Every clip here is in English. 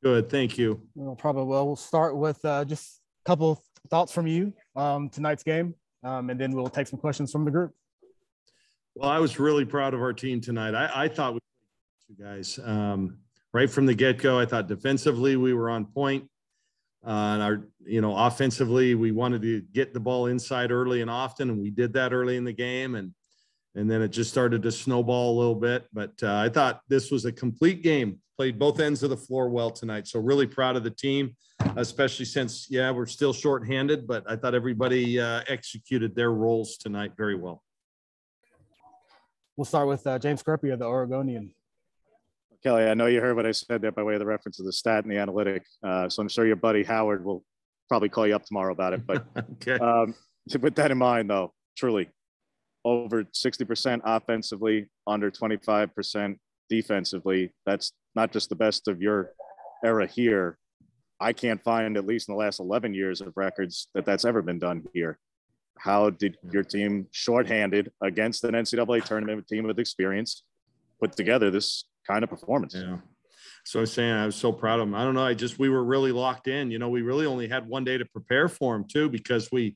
Good, thank you. No problem. Well, we'll start with just a couple of thoughts from you tonight's game, and then we'll take some questions from the group. Well, I was really proud of our team tonight. I thought you guys right from the get-go. I thought defensively we were on point. And offensively, we wanted to get the ball inside early and often, and we did that early in the game. And then it just started to snowball a little bit. But I thought this was a complete game. Played both ends of the floor well tonight. So really proud of the team, especially since, we're still shorthanded. But I thought everybody executed their roles tonight very well. We'll start with James Scarpia, the Oregonian. Kelly, I know you heard what I said there by way of the reference to the stat and the analytic. So I'm sure your buddy Howard will probably call you up tomorrow about it. But okay. With that in mind, though, truly, over 60% offensively, under 25% defensively. That's not just the best of your era here. I can't find, at least in the last 11 years of records, that's ever been done here. How did your team, shorthanded against an NCAA tournament team with experience, put together this kind of performance? Yeah. So I was saying, I was so proud of them. I don't know. We were really locked in. We really only had one day to prepare for them too, because we,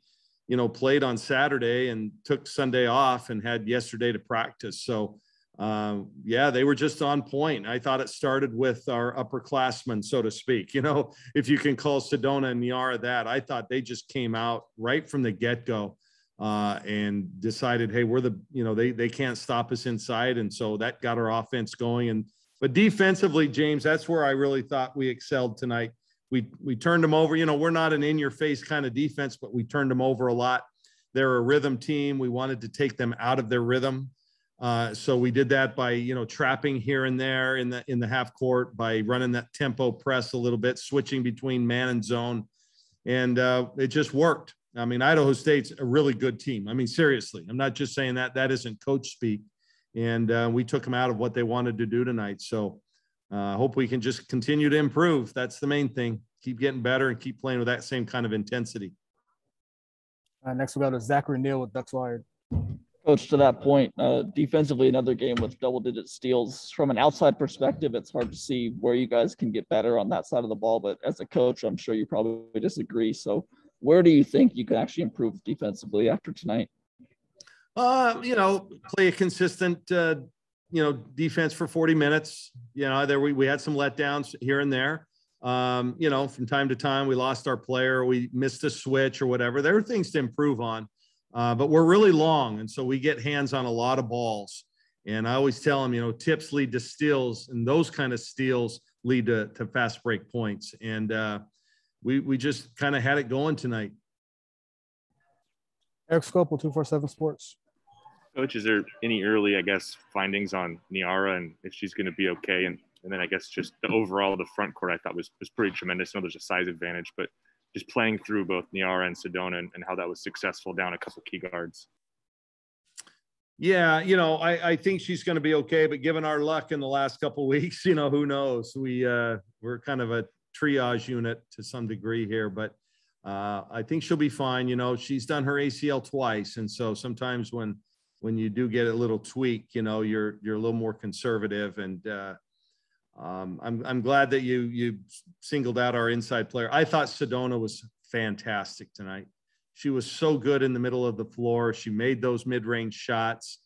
played on Saturday and took Sunday off and had yesterday to practice. So they were just on point. I thought it started with our upperclassmen, so to speak, if you can call Sedona and Niara that. I thought they just came out right from the get-go and decided, hey, we're they can't stop us inside. And so that got our offense going. But defensively, James, that's where I really thought we excelled tonight. We turned them over. We're not an in-your-face kind of defense, but we turned them over a lot. They're a rhythm team. We wanted to take them out of their rhythm. So we did that by, trapping here and there in the half court, by running that tempo press a little bit, switching between man and zone. And it just worked. I mean, Idaho State's a really good team. I mean, seriously, I'm not just saying that isn't coach speak. And we took them out of what they wanted to do tonight. So I hope we can just continue to improve. That's the main thing. Keep getting better and keep playing with that same kind of intensity. Next we'll go to Zachary Neal with Ducks Wired. Coach, to that point, defensively, another game with double-digit steals. From an outside perspective, it's hard to see where you guys can get better on that side of the ball. But as a coach, I'm sure you probably disagree. So where do you think you can actually improve defensively after tonight? Play a consistent, defense for 40 minutes. We had some letdowns here and there. From time to time, we lost our player, we missed a switch or whatever. There are things to improve on. But we're really long, and so we get hands on a lot of balls. And I always tell them, tips lead to steals, and those kind of steals lead to fast break points. And we just kind of had it going tonight. Eric Scopel, 247 Sports. Coach, is there any early, findings on Niara and if she's going to be okay? And then I guess just the front court I thought was pretty tremendous. I know there's a size advantage, but just playing through both Niara and Sedona and how that was successful down a couple key guards. Yeah, I think she's going to be okay, but given our luck in the last couple of weeks, who knows? We're kind of a triage unit to some degree here, but I think she'll be fine. She's done her ACL twice, and so sometimes when you do get a little tweak, you're a little more conservative. And I'm glad that you singled out our inside player. I thought Sedona was fantastic tonight. She was so good in the middle of the floor. She made those mid-range shots,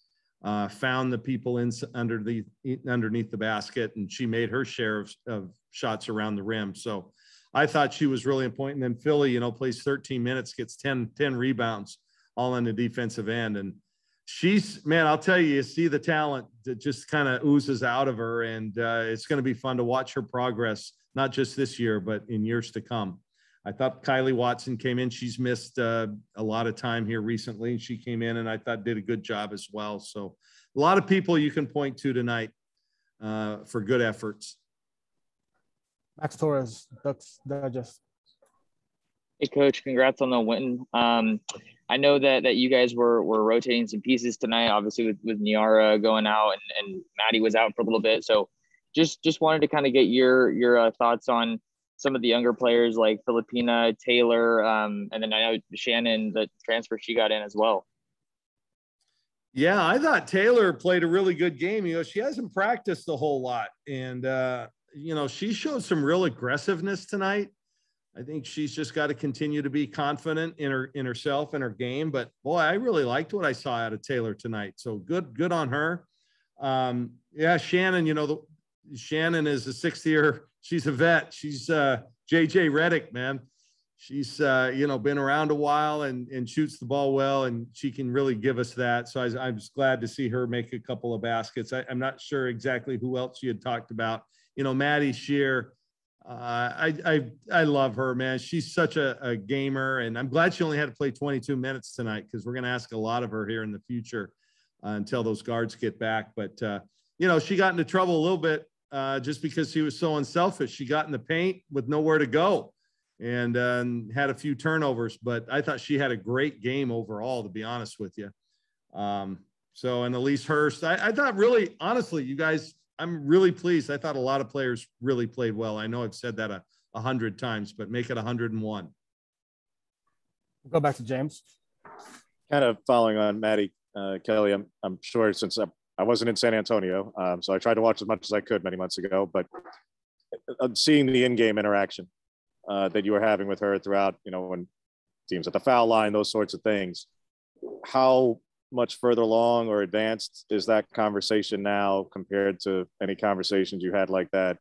found the people underneath the basket, and she made her share of shots around the rim. So I thought she was really important. And then Philly, plays 13 minutes, gets 10 rebounds, all on the defensive end. And I'll tell you, you see the talent that just kind of oozes out of her. And it's going to be fun to watch her progress, not just this year, but in years to come. I thought Kylie Watson came in. She's missed a lot of time here recently. She came in and I thought did a good job as well. So a lot of people you can point to tonight for good efforts. Max Torres, Ducks Digest. Hey, Coach, congrats on the win. I know that you guys were rotating some pieces tonight, obviously with Niara going out and Maddie was out for a little bit. So just wanted to kind of get your thoughts on some of the younger players like Filipina, Taylor, and then I know Shannon, the transfer she got in as well. Yeah, I thought Taylor played a really good game. She hasn't practiced a whole lot. And, she showed some real aggressiveness tonight. I think she's just got to continue to be confident in herself and her game. But boy, I really liked what I saw out of Taylor tonight. So good on her. Yeah, Shannon, Shannon is a 6th year. She's a vet. She's JJ Redick, man. She's, been around a while and shoots the ball well, and she can really give us that. So I was glad to see her make a couple of baskets. I'm not sure exactly who else you had talked about. Maddie Shear, I love her, man. She's such a gamer, and I'm glad she only had to play 22 minutes tonight, because we're going to ask a lot of her here in the future until those guards get back. But, she got into trouble a little bit just because she was so unselfish. She got in the paint with nowhere to go and had a few turnovers, but I thought she had a great game overall, to be honest with you. And Elise Hurst, I thought really, honestly, you guys, I'm really pleased. I thought a lot of players really played well. I know I've said that 100 times, but make it 101. Go back to James. Kind of following on Maddie, Kelly, I'm sure since I wasn't in San Antonio, so I tried to watch as much as I could many months ago, but seeing the in-game interaction that you were having with her throughout, when teams at the foul line, those sorts of things, how much further along or advanced is that conversation now compared to any conversations you had like that,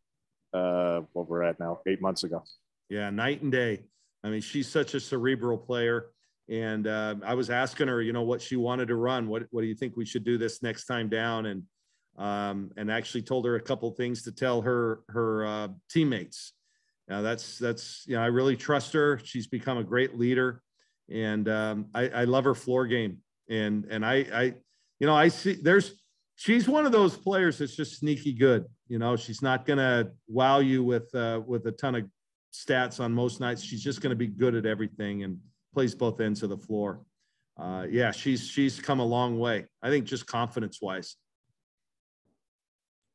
what we're at now, 8 months ago? Yeah, night and day. I mean, she's such a cerebral player. And I was asking her, what she wanted to run. What do you think we should do this next time down? And actually told her a couple of things to tell her teammates. Now that's I really trust her. She's become a great leader, and I love her floor game. And I see she's one of those players that's just sneaky good. She's not gonna wow you with a ton of stats on most nights. She's just gonna be good at everything and plays both ends of the floor. Yeah, she's come a long way. I think just confidence-wise.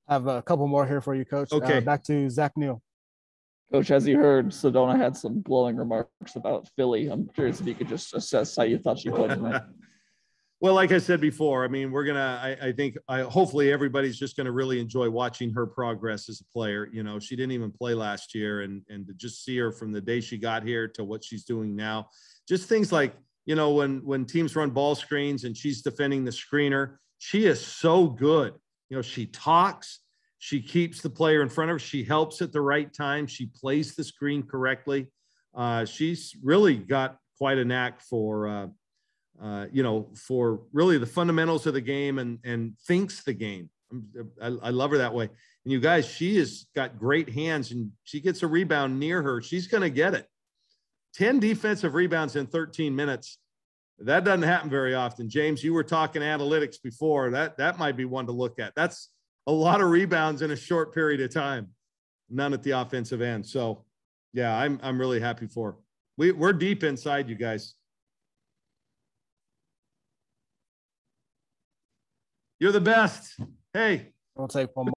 I have a couple more here for you, Coach. Okay. Back to Zach Neal. Coach, as you heard, Sedona had some glowing remarks about Philly. I'm curious if you could just assess how you thought she played tonight. Well, like I said before, I mean, we're gonna. I think hopefully everybody's just gonna really enjoy watching her progress as a player. She didn't even play last year, and to just see her from the day she got here to what she's doing now. Just things like, when teams run ball screens and she's defending the screener, she is so good. She talks, she keeps the player in front of her, she helps at the right time, she plays the screen correctly. She's really got quite a knack for really the fundamentals of the game and thinks the game. I love her that way. And you guys, she has got great hands, and she gets a rebound near her, she's going to get it. 10 defensive rebounds in 13 minutes. That doesn't happen very often. James, you were talking analytics before. That might be one to look at. That's a lot of rebounds in a short period of time. None at the offensive end. So, yeah, I'm really happy for her. We're deep inside, you guys. You're the best. Hey. We'll take one more.